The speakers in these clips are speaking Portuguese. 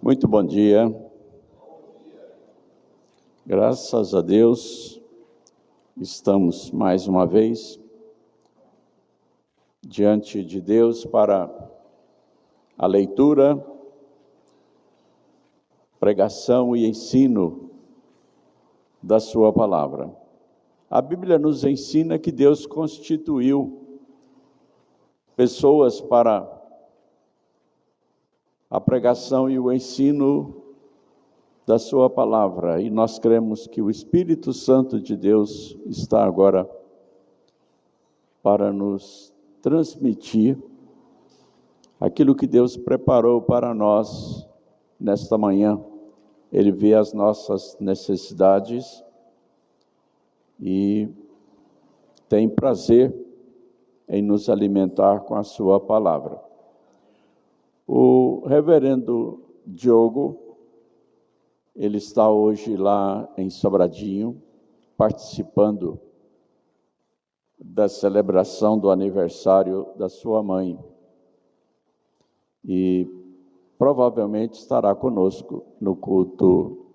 Muito bom dia. Graças a Deus, estamos mais uma vez diante de Deus para a leitura, pregação e ensino da sua palavra. A Bíblia nos ensina que Deus constituiu pessoas para a pregação e o ensino da sua palavra, e nós cremos que o Espírito Santo de Deus está agora para nos transmitir aquilo que Deus preparou para nós nesta manhã. Ele vê as nossas necessidades e tem prazer em nos alimentar com a sua palavra. O reverendo Diogo, ele está hoje lá em Sobradinho, participando da celebração do aniversário da sua mãe. E provavelmente estará conosco no culto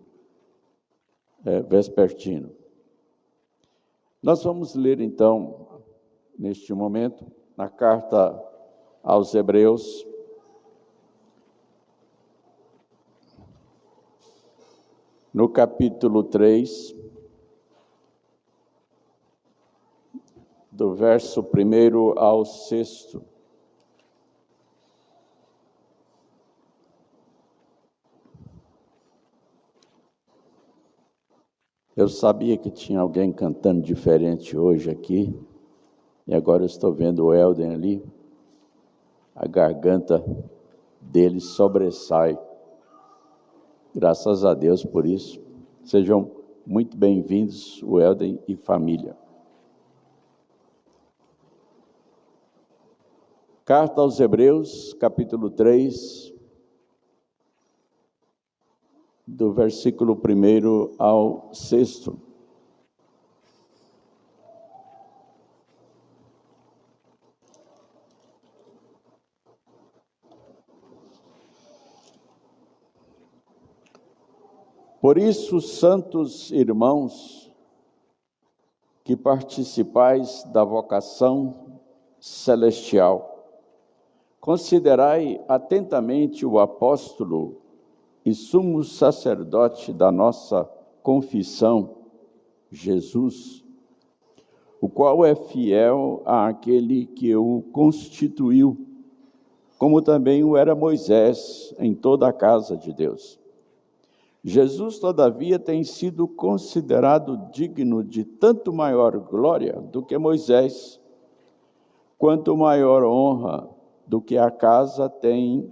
vespertino. Nós vamos ler então, neste momento, na carta aos Hebreus, no capítulo 3, do verso 1 ao 6. Eu sabia que tinha alguém cantando diferente hoje aqui, e agora eu estou vendo o Helden ali, a garganta dele sobressai. Graças a Deus por isso. Sejam muito bem-vindos, o Helden e família. Carta aos Hebreus, capítulo 3, do versículo 1 ao 6. Por isso, santos irmãos, que participais da vocação celestial, considerai atentamente o apóstolo e sumo sacerdote da nossa confissão, Jesus, o qual é fiel àquele que o constituiu, como também o era Moisés em toda a casa de Deus. Jesus, todavia, tem sido considerado digno de tanto maior glória do que Moisés, quanto maior honra do que a casa tem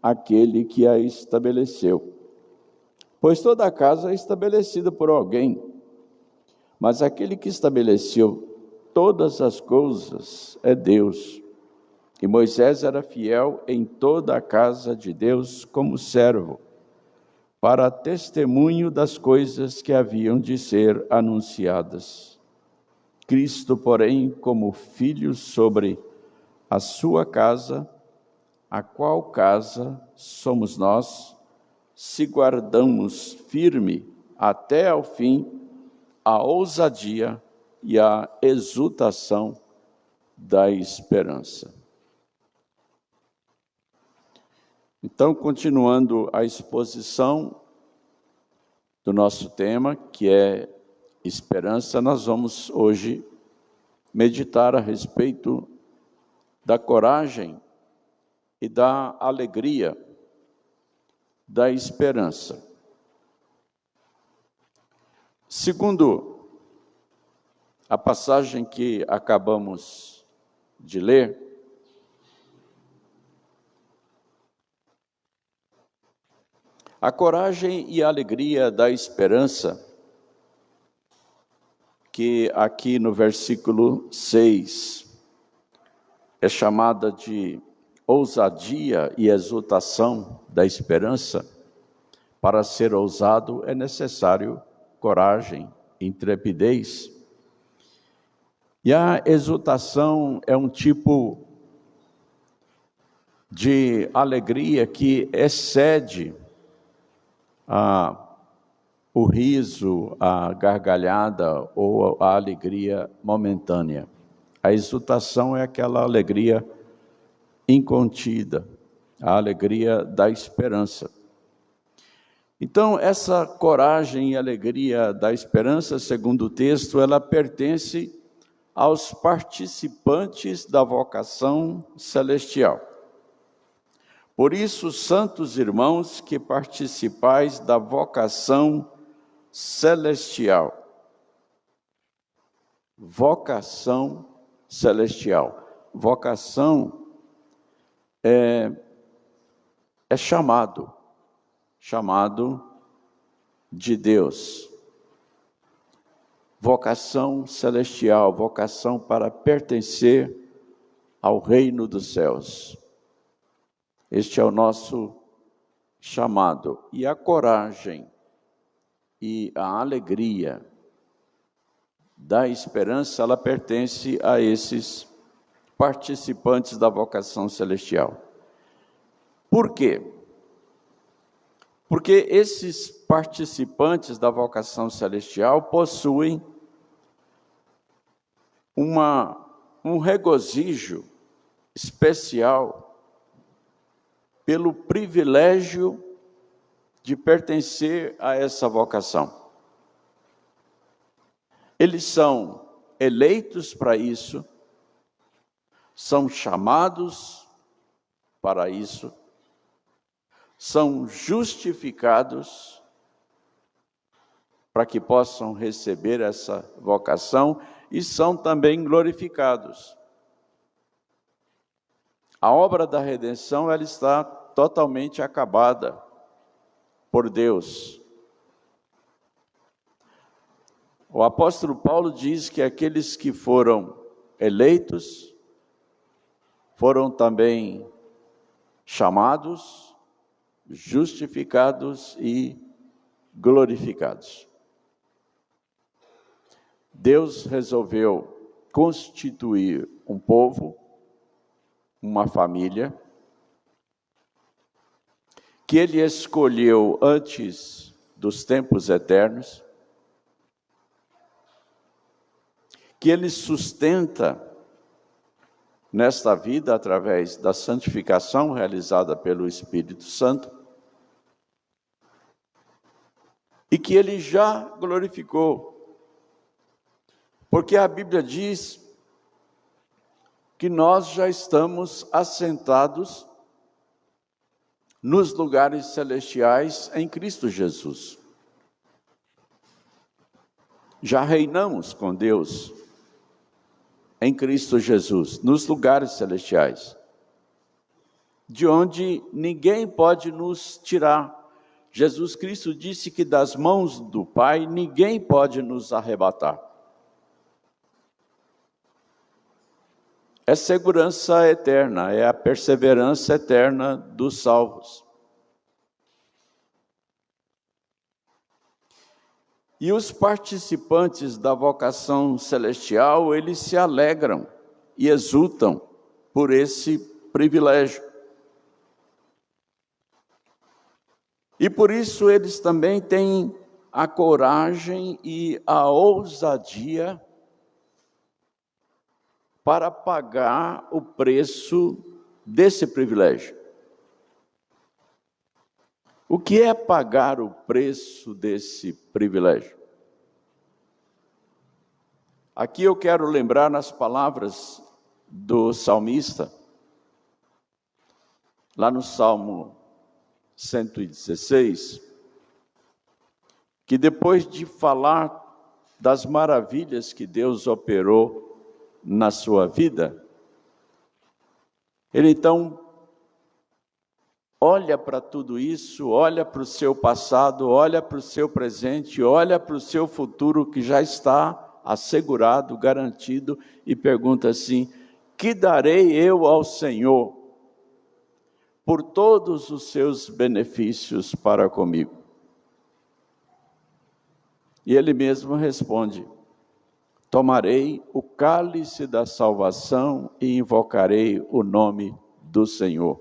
aquele que a estabeleceu. Pois toda a casa é estabelecida por alguém, mas aquele que estabeleceu todas as coisas é Deus. E Moisés era fiel em toda a casa de Deus como servo, para testemunho das coisas que haviam de ser anunciadas. Cristo, porém, como filho sobre a sua casa, a qual casa somos nós, se guardamos firme até ao fim a ousadia e a exultação da esperança. Então, continuando a exposição do nosso tema, que é esperança, nós vamos hoje meditar a respeito da coragem e da alegria da esperança. Segundo a passagem que acabamos de ler, a coragem e a alegria da esperança, que aqui no versículo 6 é chamada de ousadia e exultação da esperança. Para ser ousado é necessário coragem, intrepidez. E a exultação é um tipo de alegria que excede o riso, a gargalhada ou a alegria momentânea. A exultação é aquela alegria incontida, a alegria da esperança. Então, essa coragem e alegria da esperança, segundo o texto, ela pertence aos participantes da vocação celestial. Por isso, santos irmãos, que participais da vocação celestial. Vocação celestial. Vocação é chamado de Deus. Vocação celestial, vocação para pertencer ao reino dos céus. Este é o nosso chamado. E a coragem e a alegria da esperança, ela pertence a esses participantes da vocação celestial. Por quê? Porque esses participantes da vocação celestial possuem um regozijo especial pelo privilégio de pertencer a essa vocação. Eles são eleitos para isso, são chamados para isso, são justificados para que possam receber essa vocação e são também glorificados. A obra da redenção, ela está totalmente acabada por Deus. O apóstolo Paulo diz que aqueles que foram eleitos foram também chamados, justificados e glorificados. Deus resolveu constituir um povo, uma família, que Ele escolheu antes dos tempos eternos, que Ele sustenta nesta vida através da santificação realizada pelo Espírito Santo, e que Ele já glorificou. Porque a Bíblia diz que nós já estamos assentados nos lugares celestiais em Cristo Jesus. Já reinamos com Deus em Cristo Jesus, nos lugares celestiais, de onde ninguém pode nos tirar. Jesus Cristo disse que das mãos do Pai ninguém pode nos arrebatar. É segurança eterna, é a perseverança eterna dos salvos. E os participantes da vocação celestial, eles se alegram e exultam por esse privilégio. E por isso eles também têm a coragem e a ousadia para pagar o preço desse privilégio. O que é pagar o preço desse privilégio? Aqui eu quero lembrar nas palavras do salmista, lá no Salmo 116, que depois de falar das maravilhas que Deus operou na sua vida, ele então olha para tudo isso, olha para o seu passado, olha para o seu presente, olha para o seu futuro que já está assegurado, garantido, e pergunta assim: que darei eu ao Senhor por todos os seus benefícios para comigo? E ele mesmo responde: tomarei o cálice da salvação e invocarei o nome do Senhor.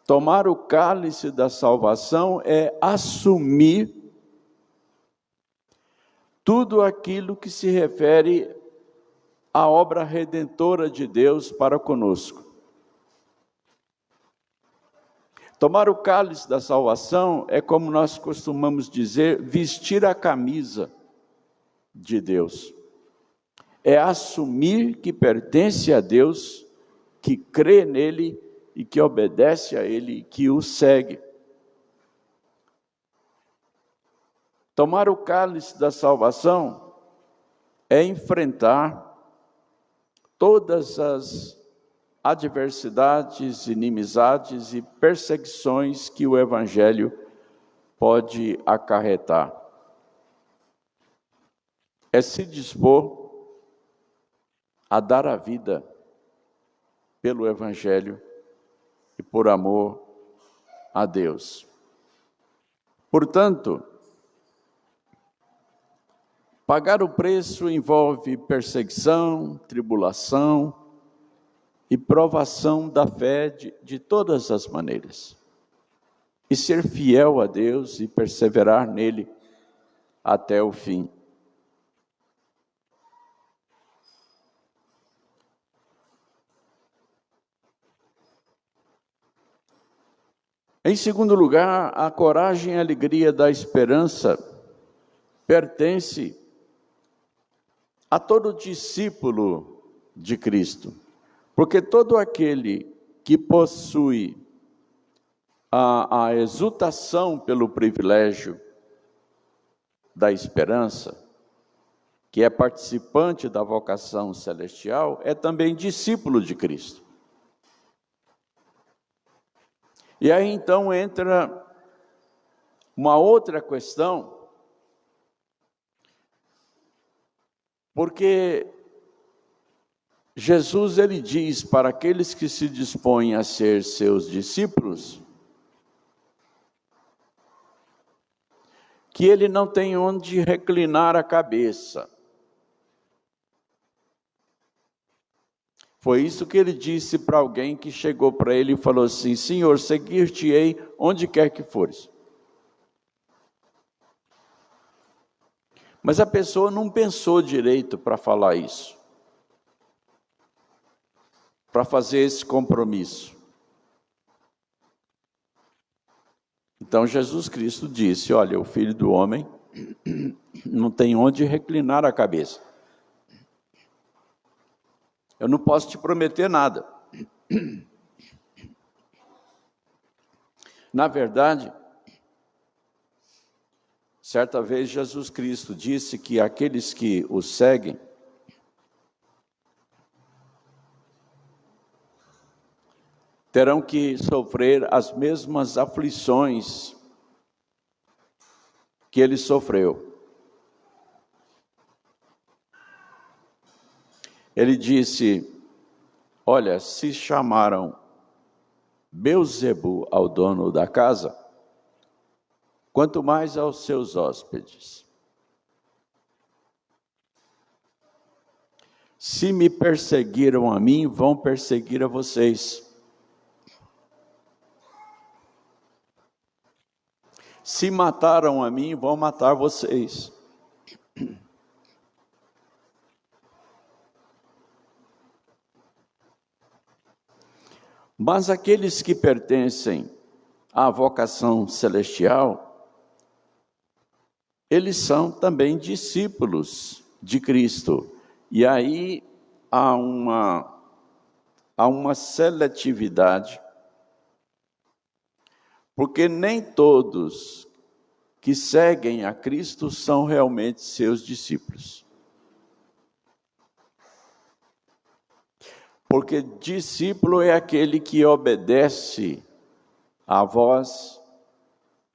Tomar o cálice da salvação é assumir tudo aquilo que se refere à obra redentora de Deus para conosco. Tomar o cálice da salvação é, como nós costumamos dizer, vestir a camisa de Deus. É assumir que pertence a Deus, que crê nele e que obedece a ele, que o segue. Tomar o cálice da salvação é enfrentar todas as adversidades, inimizades e perseguições que o Evangelho pode acarretar. É se dispor a dar a vida pelo Evangelho e por amor a Deus. Portanto, pagar o preço envolve perseguição, tribulação e provação da fé de todas as maneiras. E ser fiel a Deus e perseverar nele até o fim. Em segundo lugar, a coragem e a alegria da esperança pertence a todo discípulo de Cristo, porque todo aquele que possui a exultação pelo privilégio da esperança, que é participante da vocação celestial, é também discípulo de Cristo. E aí então entra uma outra questão, porque Jesus ele diz para aqueles que se dispõem a ser seus discípulos, que ele não tem onde reclinar a cabeça. Foi isso que ele disse para alguém que chegou para ele e falou assim: Senhor, seguir-te-ei onde quer que fores. Mas a pessoa não pensou direito para falar isso, para fazer esse compromisso. Então Jesus Cristo disse: olha, o Filho do Homem não tem onde reclinar a cabeça. Eu não posso te prometer nada. Na verdade, certa vez Jesus Cristo disse que aqueles que o seguem terão que sofrer as mesmas aflições que ele sofreu. Ele disse: olha, se chamaram Beelzebu ao dono da casa, quanto mais aos seus hóspedes. Se me perseguiram a mim, vão perseguir a vocês. Se mataram a mim, vão matar vocês. Mas aqueles que pertencem à vocação celestial, eles são também discípulos de Cristo. E aí há uma seletividade, porque nem todos que seguem a Cristo são realmente seus discípulos. Porque discípulo é aquele que obedece à voz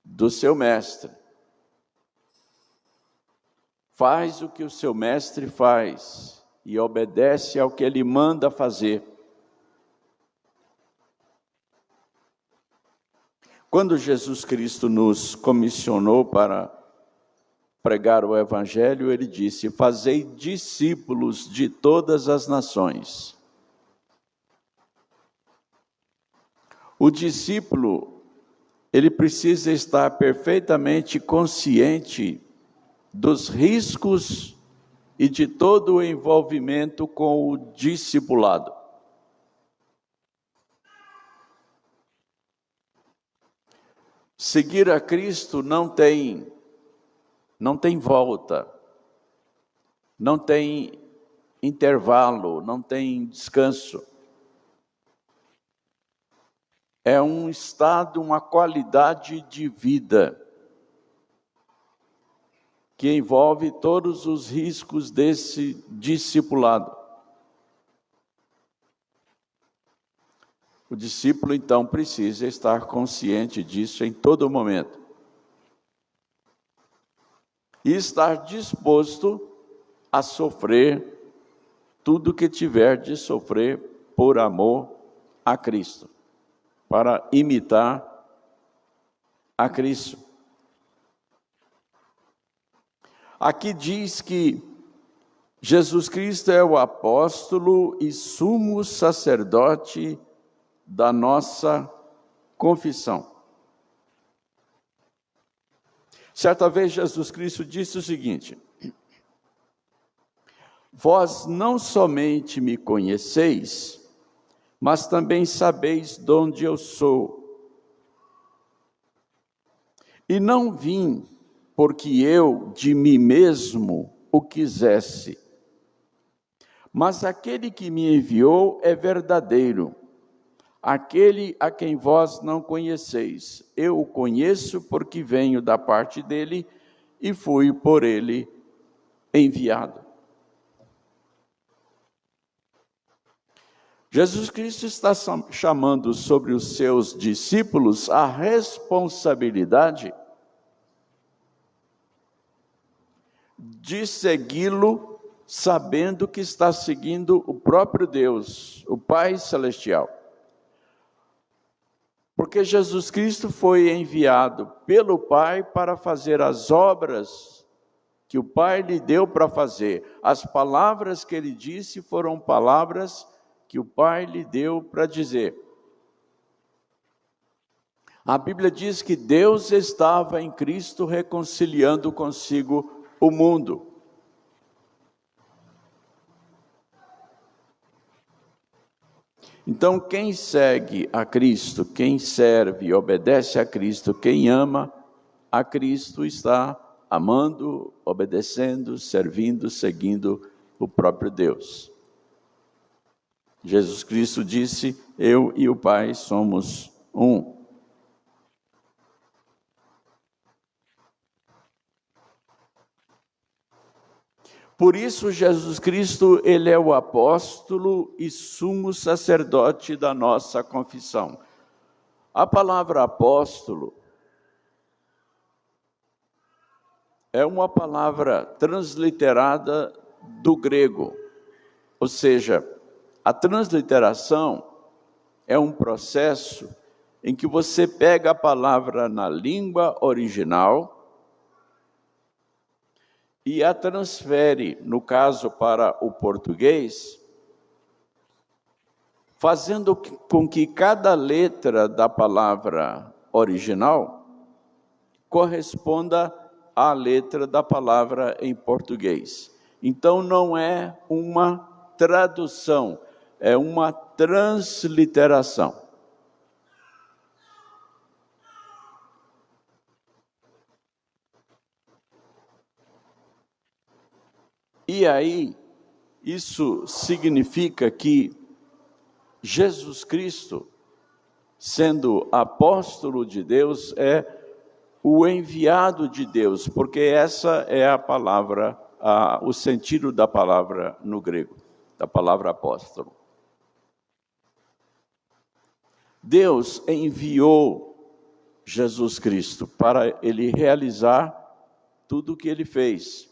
do seu mestre. Faz o que o seu mestre faz e obedece ao que ele manda fazer. Quando Jesus Cristo nos comissionou para pregar o Evangelho, ele disse: fazei discípulos de todas as nações. O discípulo, ele precisa estar perfeitamente consciente dos riscos e de todo o envolvimento com o discipulado. Seguir a Cristo não tem volta, não tem intervalo, não tem descanso. É um estado, uma qualidade de vida que envolve todos os riscos desse discipulado. O discípulo, então, precisa estar consciente disso em todo momento. E estar disposto a sofrer tudo que tiver de sofrer por amor a Cristo, para imitar a Cristo. Aqui diz que Jesus Cristo é o apóstolo e sumo sacerdote da nossa confissão. Certa vez Jesus Cristo disse o seguinte: vós não somente me conheceis, mas também sabeis de onde eu sou. E não vim porque eu de mim mesmo o quisesse, mas aquele que me enviou é verdadeiro, aquele a quem vós não conheceis. Eu o conheço porque venho da parte dele e fui por ele enviado. Jesus Cristo está chamando sobre os seus discípulos a responsabilidade de segui-lo, sabendo que está seguindo o próprio Deus, o Pai Celestial. Porque Jesus Cristo foi enviado pelo Pai para fazer as obras que o Pai lhe deu para fazer. As palavras que ele disse foram palavras que o Pai lhe deu para dizer. A Bíblia diz que Deus estava em Cristo reconciliando consigo o mundo. Então, quem segue a Cristo, quem serve e obedece a Cristo, quem ama a Cristo, está amando, obedecendo, servindo, seguindo o próprio Deus. Jesus Cristo disse: eu e o Pai somos um. Por isso, Jesus Cristo, ele é o apóstolo e sumo sacerdote da nossa confissão. A palavra apóstolo é uma palavra transliterada do grego, ou seja, a transliteração é um processo em que você pega a palavra na língua original e a transfere, no caso para o português, fazendo com que cada letra da palavra original corresponda à letra da palavra em português. Então, não é uma tradução, é uma transliteração. E aí, isso significa que Jesus Cristo, sendo apóstolo de Deus, é o enviado de Deus, porque essa é a palavra, o sentido da palavra no grego, da palavra apóstolo. Deus enviou Jesus Cristo para ele realizar tudo o que ele fez.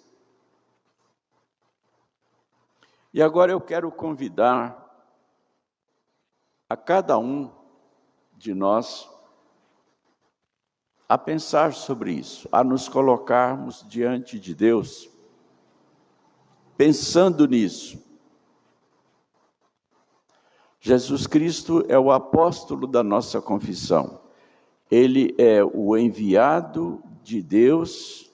E agora eu quero convidar a cada um de nós a pensar sobre isso, a nos colocarmos diante de Deus, pensando nisso. Jesus Cristo é o apóstolo da nossa confissão. Ele é o enviado de Deus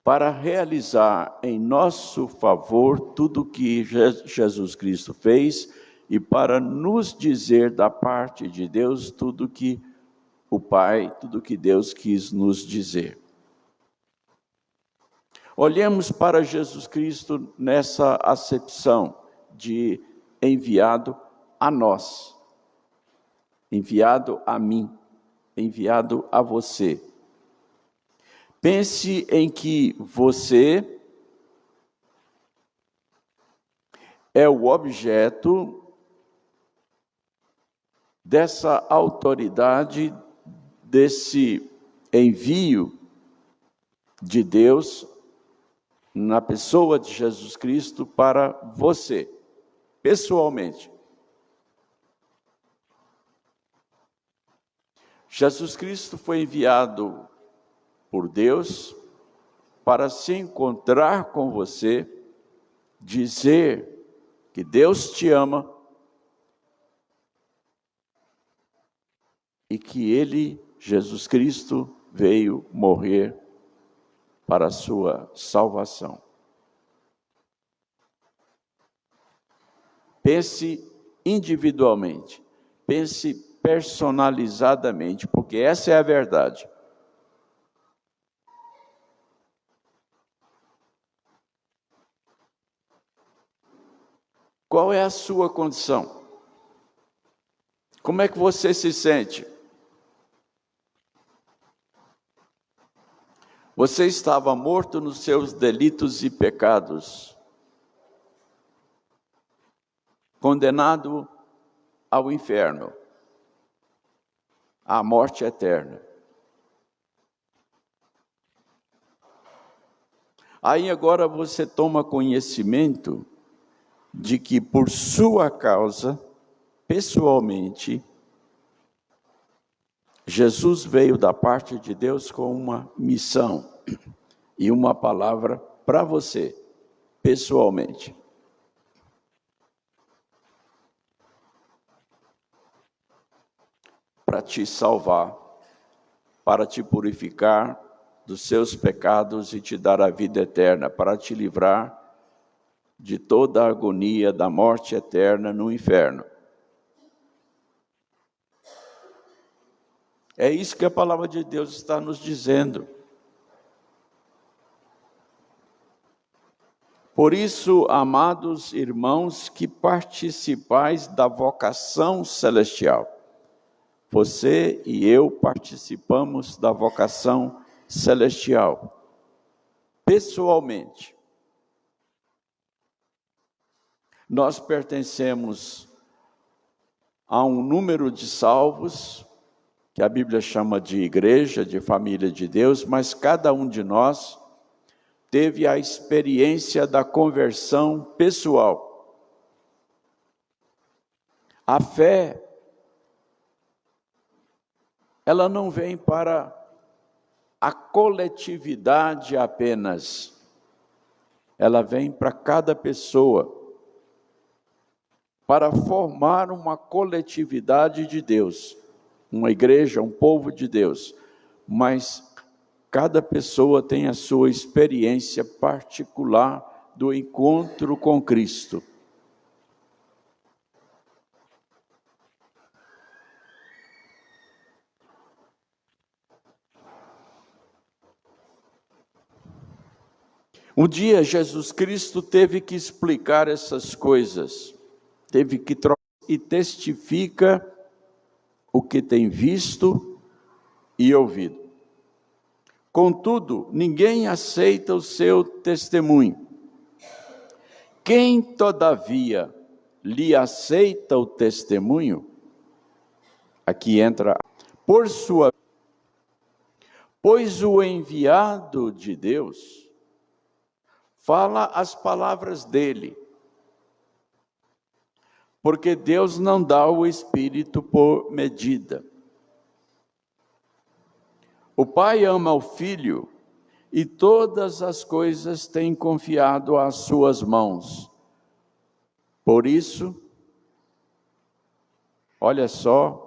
para realizar em nosso favor tudo o que Jesus Cristo fez e para nos dizer da parte de Deus tudo que o Pai, tudo que Deus quis nos dizer. Olhemos para Jesus Cristo nessa acepção de enviado a nós, enviado a mim, enviado a você. Pense em que você é o objeto dessa autoridade, desse envio de Deus na pessoa de Jesus Cristo para você, pessoalmente. Jesus Cristo foi enviado por Deus para se encontrar com você, dizer que Deus te ama e que Ele, Jesus Cristo, veio morrer para a sua salvação. Pense individualmente, pense personalizadamente, porque essa é a verdade. Qual é a sua condição? Como é que você se sente? Você estava morto nos seus delitos e pecados, condenado ao inferno, à morte eterna. Aí agora você toma conhecimento de que por sua causa, pessoalmente, Jesus veio da parte de Deus com uma missão e uma palavra para você, pessoalmente. Para te salvar, para te purificar dos seus pecados e te dar a vida eterna, para te livrar de toda a agonia da morte eterna no inferno. É isso que a palavra de Deus está nos dizendo. Por isso, amados irmãos, que participais da vocação celestial. Você e eu participamos da vocação celestial, pessoalmente. Nós pertencemos a um número de salvos, que a Bíblia chama de igreja, de família de Deus, mas cada um de nós teve a experiência da conversão pessoal. A fé, ela não vem para a coletividade apenas, ela vem para cada pessoa, para formar uma coletividade de Deus, uma igreja, um povo de Deus, mas cada pessoa tem a sua experiência particular do encontro com Cristo. Um dia Jesus Cristo teve que explicar essas coisas, teve que e testifica o que tem visto e ouvido. Contudo, ninguém aceita o seu testemunho. Quem, todavia, lhe aceita o testemunho, aqui entra, pois o enviado de Deus fala as palavras dele, porque Deus não dá o Espírito por medida. O Pai ama o Filho e todas as coisas tem confiado às suas mãos. Por isso, olha só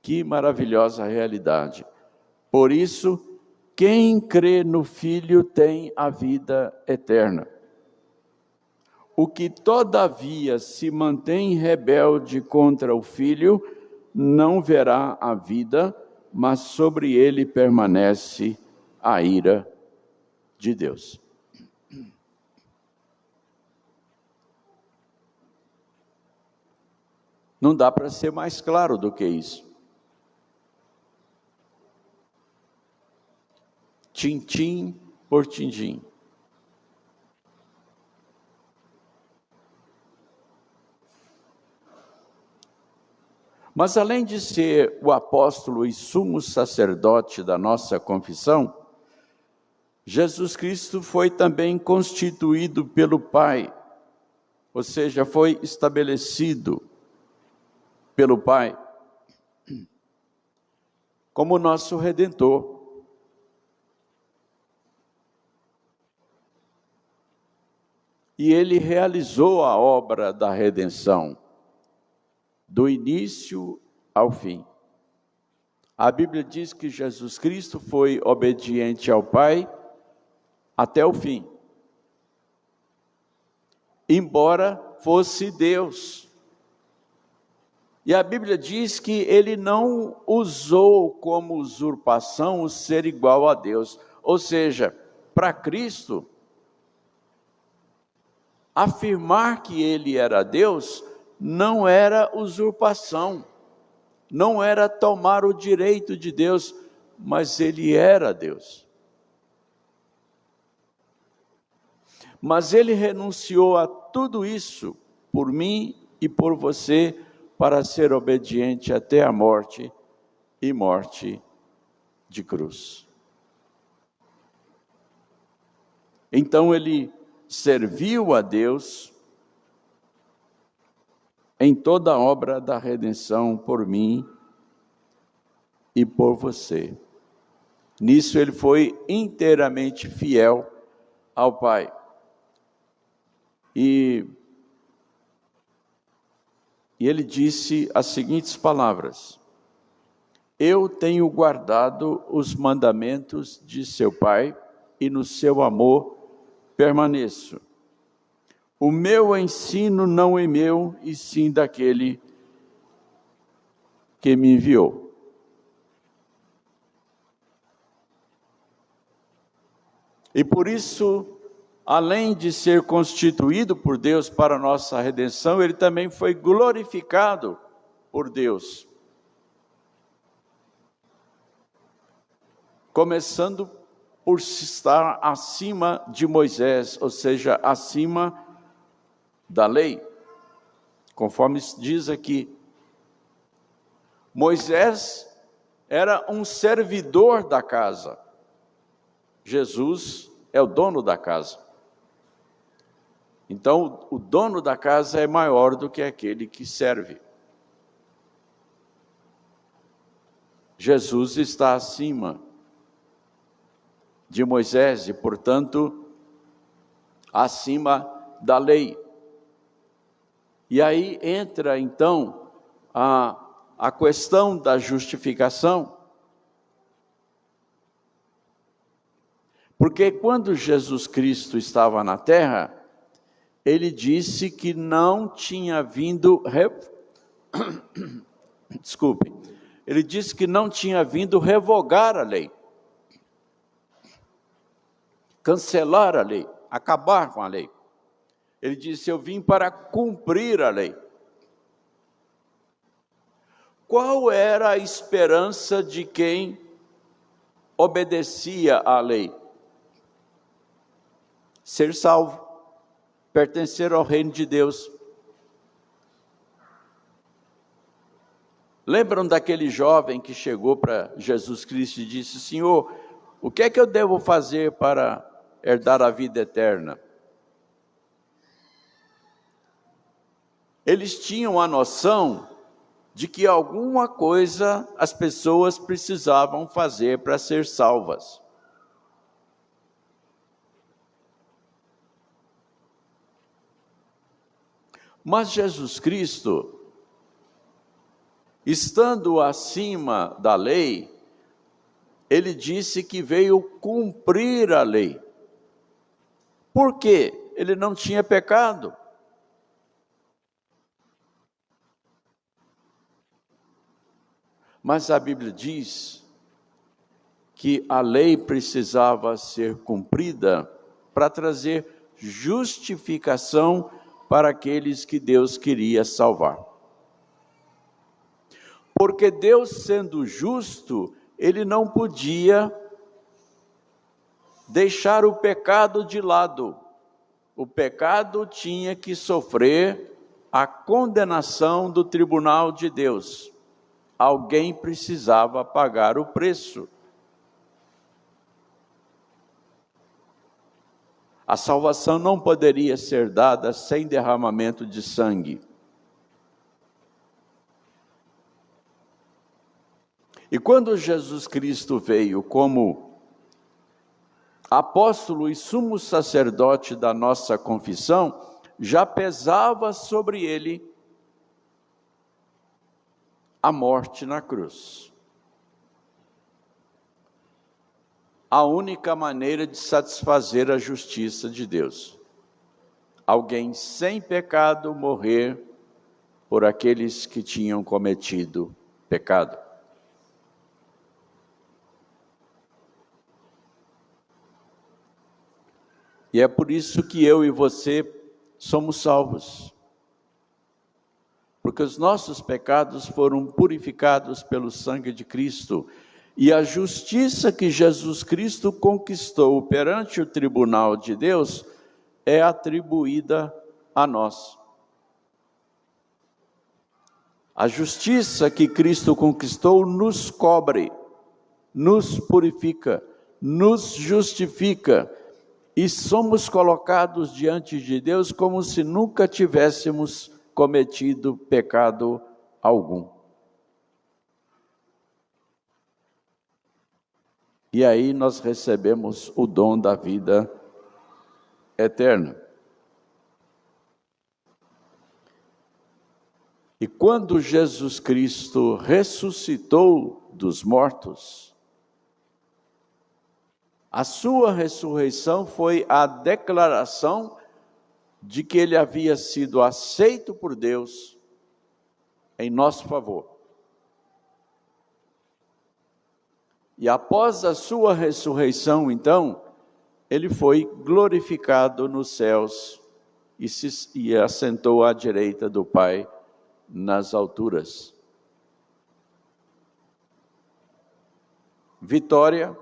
que maravilhosa realidade. Por isso, quem crê no Filho tem a vida eterna. O que, todavia, se mantém rebelde contra o Filho, não verá a vida, mas sobre ele permanece a ira de Deus. Não dá para ser mais claro do que isso. Tintim por tintim. Mas além de ser o apóstolo e sumo sacerdote da nossa confissão, Jesus Cristo foi também constituído pelo Pai, ou seja, foi estabelecido pelo Pai como nosso Redentor. E ele realizou a obra da redenção, do início ao fim. A Bíblia diz que Jesus Cristo foi obediente ao Pai até o fim, embora fosse Deus. E a Bíblia diz que ele não usou como usurpação o ser igual a Deus. Ou seja, para Cristo, afirmar que ele era Deus não era usurpação, não era tomar o direito de Deus, mas ele era Deus. Mas ele renunciou a tudo isso por mim e por você, para ser obediente até a morte e morte de cruz. Então ele serviu a Deus em toda a obra da redenção por mim e por você. Nisso ele foi inteiramente fiel ao Pai. E ele disse as seguintes palavras: eu tenho guardado os mandamentos de seu Pai e no seu amor permaneço. O meu ensino não é meu, e sim daquele que me enviou. E por isso, além de ser constituído por Deus para a nossa redenção, ele também foi glorificado por Deus. Começando por estar acima de Moisés, ou seja, acima da lei. Conforme diz aqui, Moisés era um servidor da casa. Jesus é o dono da casa. Então, o dono da casa é maior do que aquele que serve. Jesus está acima de Moisés e, portanto, acima da lei. E aí entra, então, a questão da justificação. Porque quando Jesus Cristo estava na terra, ele disse que não tinha vindo... Desculpe. Ele disse que não tinha vindo revogar a lei, cancelar a lei, acabar com a lei. Ele disse: eu vim para cumprir a lei. Qual era a esperança de quem obedecia à lei? Ser salvo, pertencer ao reino de Deus. Lembram daquele jovem que chegou para Jesus Cristo e disse: Senhor, o que é que eu devo fazer para herdar a vida eterna? Eles tinham a noção de que alguma coisa as pessoas precisavam fazer para ser salvas. Mas Jesus Cristo, estando acima da lei, ele disse que veio cumprir a lei. Por quê? Ele não tinha pecado. Mas a Bíblia diz que a lei precisava ser cumprida para trazer justificação para aqueles que Deus queria salvar. Porque Deus, sendo justo, ele não podia deixar o pecado de lado. O pecado tinha que sofrer a condenação do tribunal de Deus. Alguém precisava pagar o preço. A salvação não poderia ser dada sem derramamento de sangue. E quando Jesus Cristo veio como apóstolo e sumo sacerdote da nossa confissão, já pesava sobre ele a morte na cruz. A única maneira de satisfazer a justiça de Deus. Alguém sem pecado morrer por aqueles que tinham cometido pecado. E é por isso que eu e você somos salvos. Porque os nossos pecados foram purificados pelo sangue de Cristo. E a justiça que Jesus Cristo conquistou perante o tribunal de Deus é atribuída a nós. A justiça que Cristo conquistou nos cobre, nos purifica, nos justifica e somos colocados diante de Deus como se nunca tivéssemos cometido pecado algum. E aí nós recebemos o dom da vida eterna. E quando Jesus Cristo ressuscitou dos mortos, a sua ressurreição foi a declaração de que ele havia sido aceito por Deus em nosso favor. E após a sua ressurreição, então, ele foi glorificado nos céus e assentou à direita do Pai nas alturas. Vitória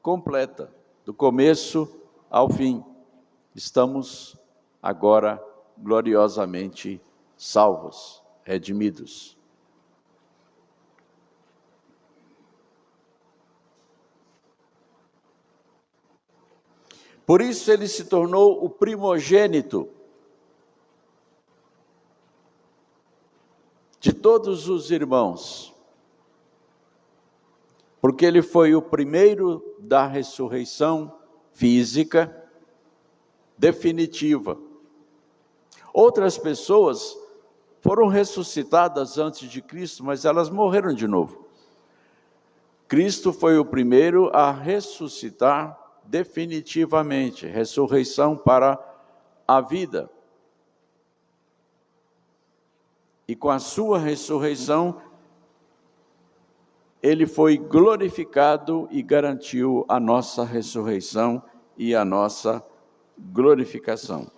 completa, do começo ao fim. Estamos agora gloriosamente salvos, redimidos. Por isso ele se tornou o primogênito de todos os irmãos, porque ele foi o primeiro da ressurreição física definitiva. Outras pessoas foram ressuscitadas antes de Cristo, mas elas morreram de novo. Cristo foi o primeiro a ressuscitar definitivamente, ressurreição para a vida. E com a sua ressurreição, ele foi glorificado e garantiu a nossa ressurreição e a nossa glorificação.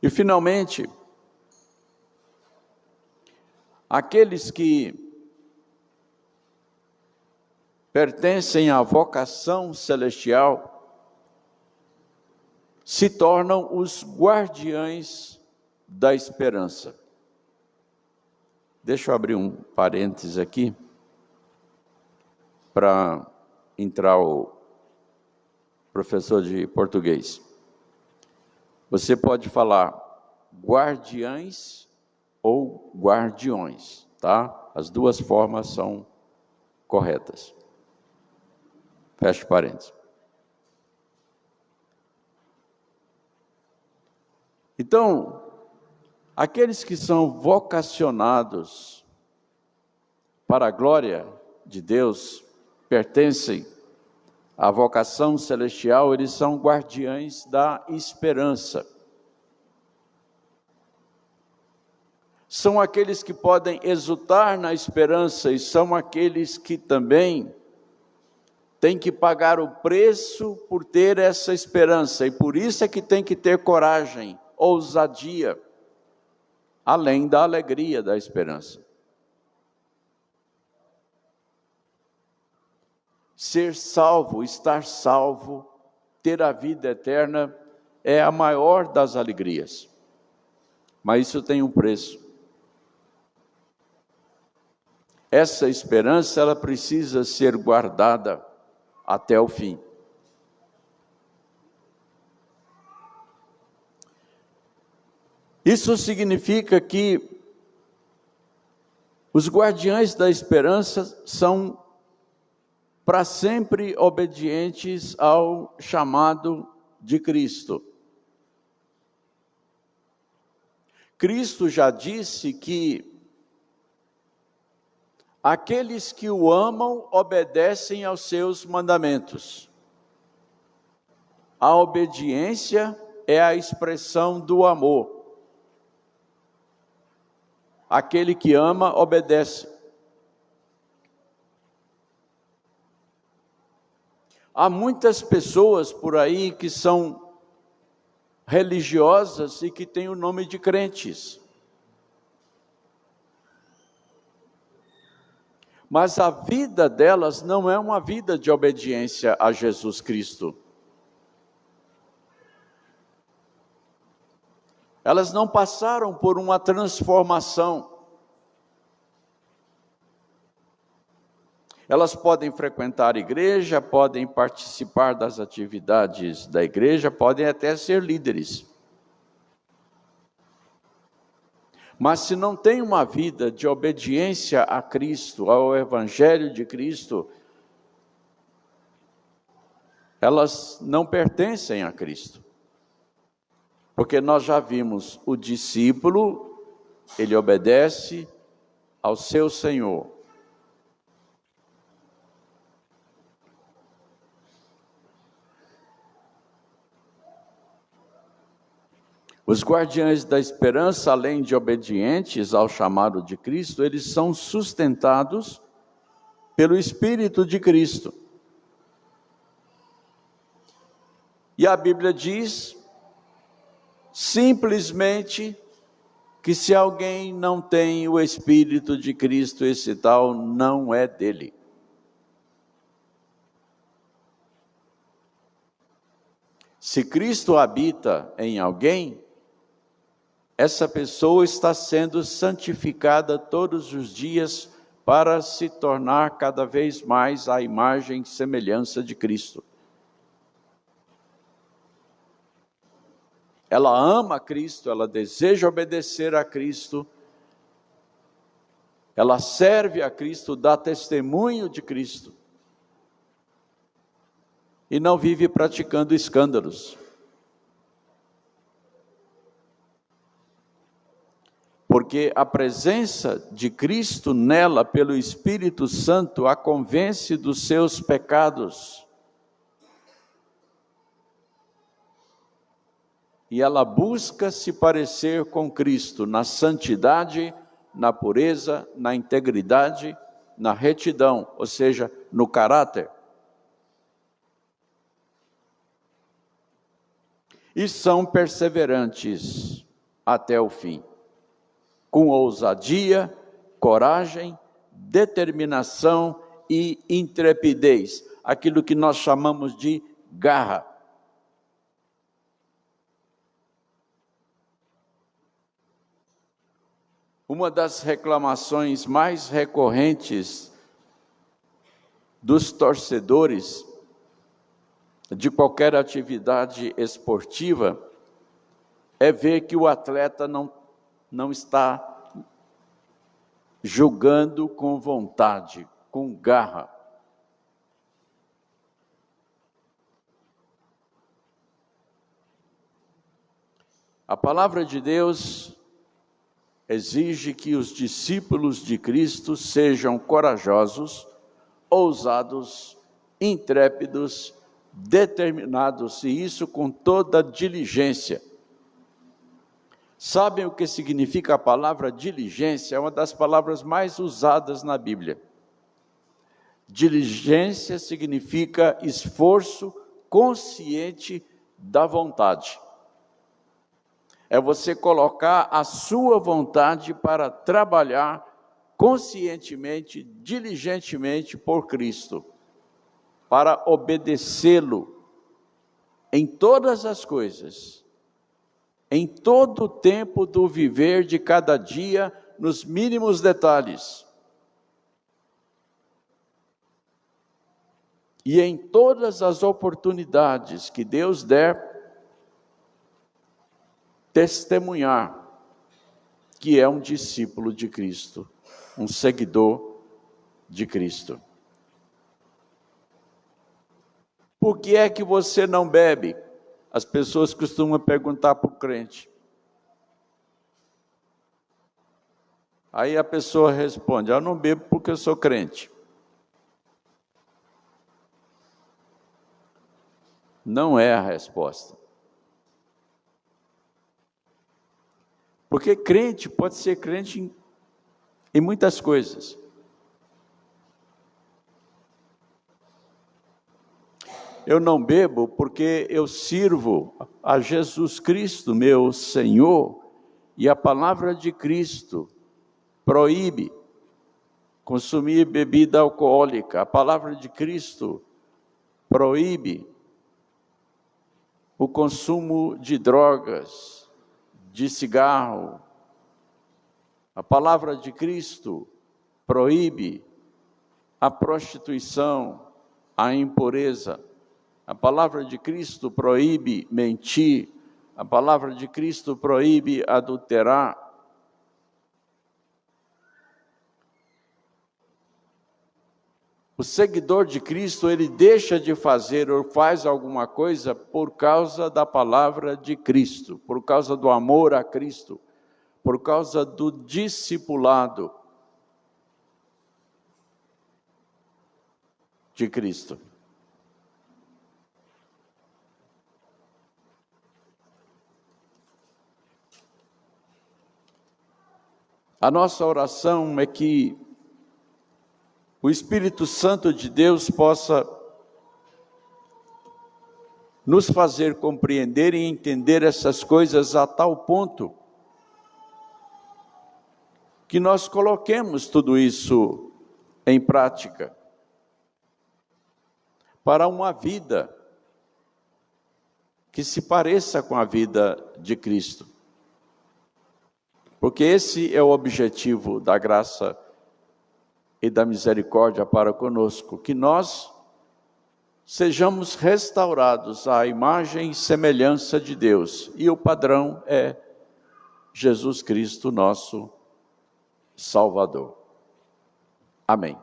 E finalmente, aqueles que pertencem à vocação celestial se tornam os guardiães da esperança. Deixa eu abrir um parênteses aqui para entrar o professor de português. Você pode falar guardiães ou guardiões, tá? As duas formas são corretas. Feche parênteses. Então, aqueles que são vocacionados para a glória de Deus, pertencem à vocação celestial, eles são guardiães da esperança. São aqueles que podem exultar na esperança e são aqueles que também têm que pagar o preço por ter essa esperança. E por isso é que tem que ter coragem, ousadia, além da alegria da esperança. Ser salvo, estar salvo, ter a vida eterna é a maior das alegrias. Mas isso tem um preço. Essa esperança, ela precisa ser guardada até o fim. Isso significa que os guardiães da esperança são para sempre obedientes ao chamado de Cristo. Cristo já disse que aqueles que o amam obedecem aos seus mandamentos. A obediência é a expressão do amor. Aquele que ama, obedece. Há muitas pessoas por aí que são religiosas e que têm o nome de crentes. Mas a vida delas não é uma vida de obediência a Jesus Cristo. Elas não passaram por uma transformação. Elas podem frequentar a igreja, podem participar das atividades da igreja, podem até ser líderes. Mas se não tem uma vida de obediência a Cristo, ao Evangelho de Cristo, elas não pertencem a Cristo. Porque nós já vimos o discípulo, ele obedece ao seu Senhor. Os guardiães da esperança, além de obedientes ao chamado de Cristo, eles são sustentados pelo Espírito de Cristo. E a Bíblia diz simplesmente que se alguém não tem o Espírito de Cristo, esse tal não é dele. Se Cristo habita em alguém, essa pessoa está sendo santificada todos os dias para se tornar cada vez mais a imagem e semelhança de Cristo. Ela ama Cristo, ela deseja obedecer a Cristo, ela serve a Cristo, dá testemunho de Cristo e não vive praticando escândalos. Porque a presença de Cristo nela, pelo Espírito Santo, a convence dos seus pecados. E ela busca se parecer com Cristo na santidade, na pureza, na integridade, na retidão, ou seja, no caráter. E são perseverantes até o fim, com ousadia, coragem, determinação e intrepidez, aquilo que nós chamamos de garra. Uma das reclamações mais recorrentes dos torcedores de qualquer atividade esportiva é ver que o atleta não está jogando com vontade, com garra. A palavra de Deus exige que os discípulos de Cristo sejam corajosos, ousados, intrépidos, determinados, e isso com toda diligência. Sabem o que significa a palavra diligência? É uma das palavras mais usadas na Bíblia. Diligência significa esforço consciente da vontade. É você colocar a sua vontade para trabalhar conscientemente, diligentemente por Cristo, para obedecê-lo em todas as coisas, em todo o tempo do viver de cada dia, nos mínimos detalhes. E em todas as oportunidades que Deus der, testemunhar que é um discípulo de Cristo, um seguidor de Cristo. Por que é que você não bebe? As pessoas costumam perguntar para o crente. Aí a pessoa responde: eu não bebo porque eu sou crente. Não é a resposta. Porque crente pode ser crente em muitas coisas. Eu não bebo porque eu sirvo a Jesus Cristo, meu Senhor, e a palavra de Cristo proíbe consumir bebida alcoólica. A palavra de Cristo proíbe o consumo de drogas, de cigarro. A palavra de Cristo proíbe a prostituição, a impureza. A palavra de Cristo proíbe mentir. A palavra de Cristo proíbe adulterar. O seguidor de Cristo, ele deixa de fazer ou faz alguma coisa por causa da palavra de Cristo, por causa do amor a Cristo, por causa do discipulado de Cristo. A nossa oração é que o Espírito Santo de Deus possa nos fazer compreender e entender essas coisas a tal ponto que nós coloquemos tudo isso em prática para uma vida que se pareça com a vida de Cristo. Porque esse é o objetivo da graça e da misericórdia para conosco, que nós sejamos restaurados à imagem e semelhança de Deus. E o padrão é Jesus Cristo, nosso Salvador. Amém.